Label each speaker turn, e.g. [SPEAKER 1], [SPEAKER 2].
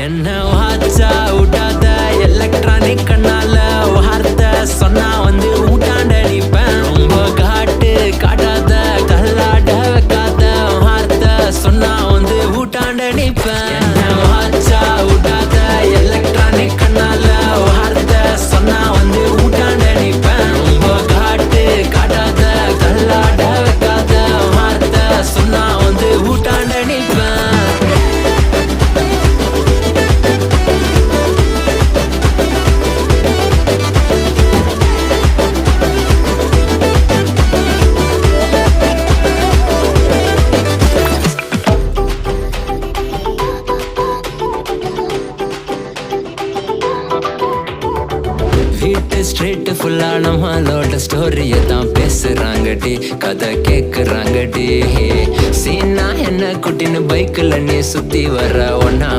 [SPEAKER 1] என்ன வாச்சா விட்டாத எலக்ட்ரானிக் கண்ணால வார்த்தை சொன்னா வந்து ஊட்டாண்ட நிப்பேன். ரொம்ப காட்டாத கல்லாட வைக்காத வார்த்தை சொன்னா வந்து ஊட்டாண்ட நிப்பேன். என்ன வாச்சா விட்டாத எலக்ட்ரானிக் கண்ணால வார்த்தை சொன்னா வந்து ஊட்டாண்ட நிப்பேன். ரொம்ப காட்டாத கல்லாட வைக்காத வார்த்தை சொன்னா வந்து ஊட்டாண்ட நிப்பேன். வீட்டு ஸ்ட்ரீட் ஃபுல்லா நம்மளோட ஸ்டோரிய தான் பேசுறாங்கடி, கதை கேக்குறாங்கடி. சீனா என்ன குட்டின்னு பைக்கில் நீ சுத்தி வர ஒன்னா